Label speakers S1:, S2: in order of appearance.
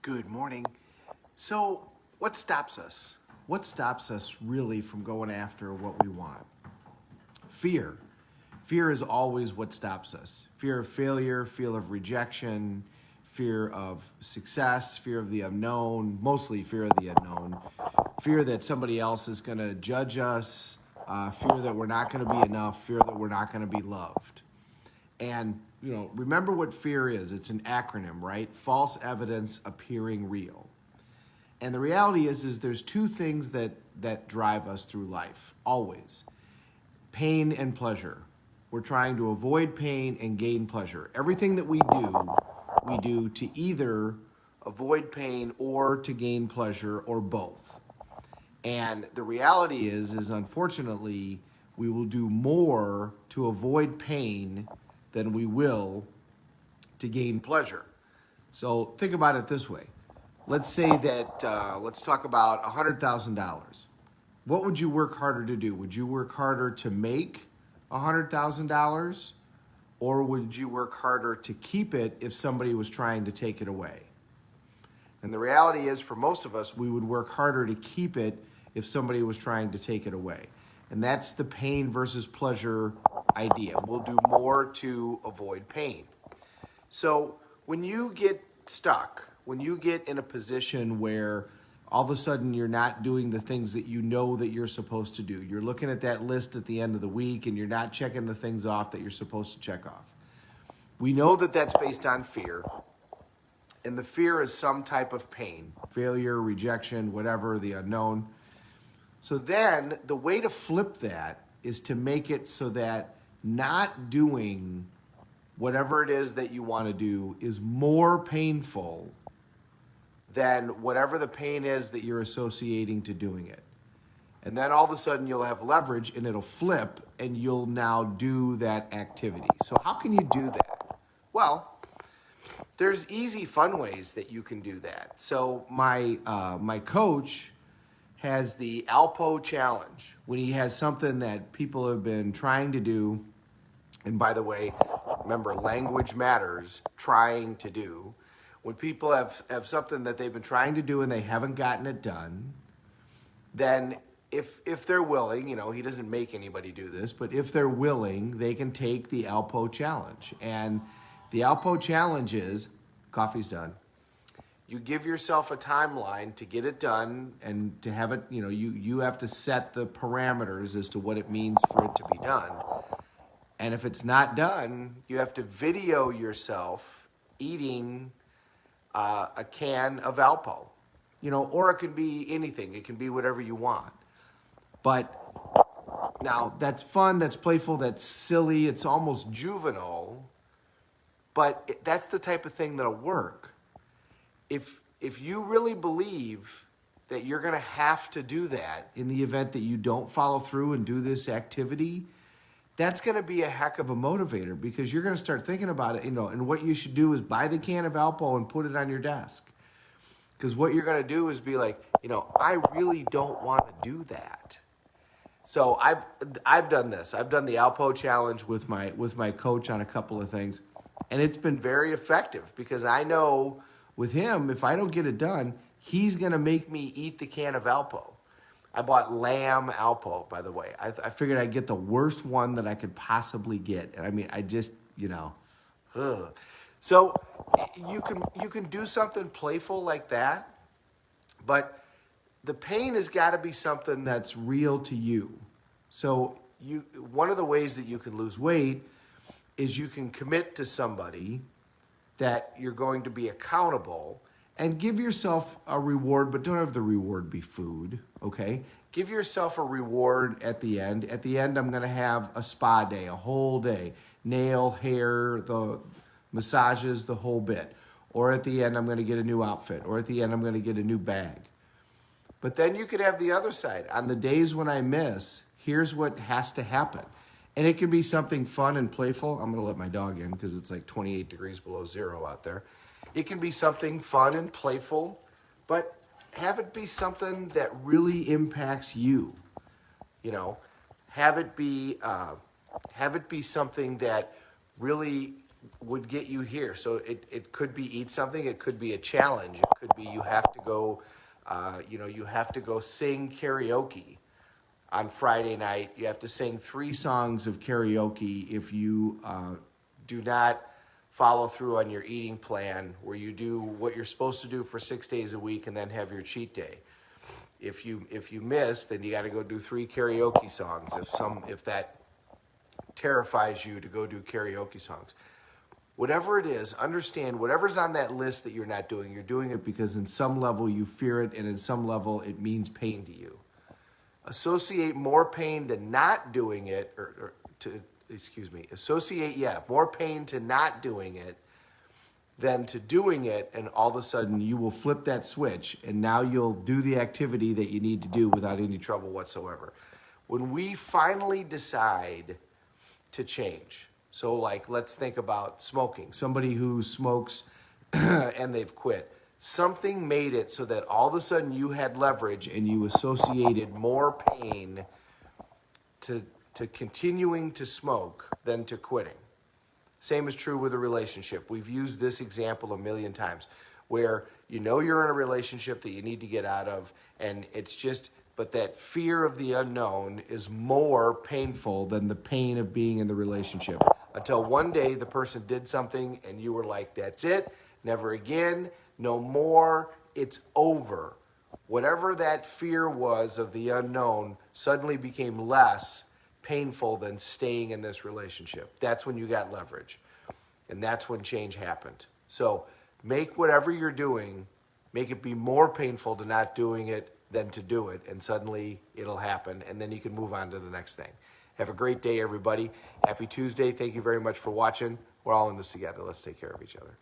S1: Good morning. So, what stops us? What stops us really from going after what we want? Fear. Fear is always what stops us. Fear of failure, fear of rejection, fear of success, fear of the unknown, mostly fear of the unknown, fear that somebody else is going to judge us, fear that we're not going to be enough, fear that we're not going to be loved. And, remember what fear is. It's an acronym, right? False evidence appearing real. And the reality is there's two things that drive us through life, always. Pain and pleasure. We're trying to avoid pain and gain pleasure. Everything that we do to either avoid pain or to gain pleasure or both. And the reality is unfortunately, we will do more to avoid pain than we will to gain pleasure. So think about it this way. Let's say that, let's talk about $100,000. What would you work harder to do? Would you work harder to make $100,000? Or would you work harder to keep it if somebody was trying to take it away? And the reality is, for most of us, we would work harder to keep it if somebody was trying to take it away. And that's the pain versus pleasure idea. We'll do more to avoid pain. So when you get stuck, when you get in a position where all of a sudden you're not doing the things that you know that you're supposed to do, you're looking at that list at the end of the week and you're not checking the things off that you're supposed to check off. We know that that's based on fear. And the fear is some type of pain, failure, rejection, whatever, the unknown. So then the way to flip that is to make it so that not doing whatever it is that you want to do is more painful than whatever the pain is that you're associating to doing it. And then all of a sudden you'll have leverage and it'll flip and you'll now do that activity. So how can you do that? Well, there's easy, fun ways that you can do that. So my coach has the Alpo challenge. When he has something that people have been trying to do, and by the way, remember, language matters, trying to do. When people have something that they've been trying to do and they haven't gotten it done, then if they're willing, he doesn't make anybody do this, but if they're willing, they can take the Alpo challenge. And the Alpo challenge is, coffee's done. You give yourself a timeline to get it done and to have it, you have to set the parameters as to what it means for it to be done. And if it's not done, you have to video yourself eating a can of Alpo, or it can be anything. It can be whatever you want. But now that's fun, that's playful, that's silly, it's almost juvenile, but that's the type of thing that'll work. If you really believe that you're going to have to do that in the event that you don't follow through and do this activity, that's going to be a heck of a motivator because you're going to start thinking about it, and what you should do is buy the can of Alpo and put it on your desk. Because what you're going to do is be like, I really don't want to do that. So I've done this. I've done the Alpo challenge with my coach on a couple of things, and it's been very effective because I know with him, if I don't get it done, he's going to make me eat the can of Alpo. I bought lamb Alpo, by the way. I figured I'd get the worst one that I could possibly get. I mean, I just, ugh. So you can do something playful like that, but the pain has got to be something that's real to you. So one of the ways that you can lose weight is you can commit to somebody that you're going to be accountable and give yourself a reward, but don't have the reward be food, okay? Give yourself a reward at the end. At the end, I'm going to have a spa day, a whole day, nail, hair, the massages, the whole bit. Or at the end, I'm going to get a new outfit. Or at the end, I'm going to get a new bag. But then you could have the other side. On the days when I miss, here's what has to happen. And it can be something fun and playful. I'm going to let my dog in because it's like 28 degrees below zero out there. It can be something fun and playful, but have it be something that really impacts you. Have it be something that really would get you here. So it could be eat something. It could be a challenge. It could be you have to go, you have to go sing karaoke on Friday night. You have to sing 3 songs of karaoke if you do not follow through on your eating plan, where you do what you're supposed to do for 6 days a week and then have your cheat day. If you miss, then you got to go do 3 karaoke songs. If that terrifies you to go do karaoke songs, whatever it is, understand whatever's on that list that you're not doing, you're doing it because in some level you fear it, and in some level it means pain to you. Associate more pain to not doing it, more pain to not doing it than to doing it, and all of a sudden you will flip that switch, and now you'll do the activity that you need to do without any trouble whatsoever. When we finally decide to change, so like let's think about smoking. Somebody who smokes and they've quit. Something made it so that all of a sudden you had leverage and you associated more pain to continuing to smoke than to quitting. Same is true with a relationship. We've used this example a million times, where you're in a relationship that you need to get out of, and but that fear of the unknown is more painful than the pain of being in the relationship. Until one day the person did something and you were like, that's it, never again, no more, it's over. Whatever that fear was of the unknown suddenly became less painful than staying in this relationship. That's when you got leverage. And that's when change happened. So make whatever you're doing, make it be more painful to not doing it than to do it. And suddenly it'll happen. And then you can move on to the next thing. Have a great day, everybody. Happy Tuesday. Thank you very much for watching. We're all in this together. Let's take care of each other.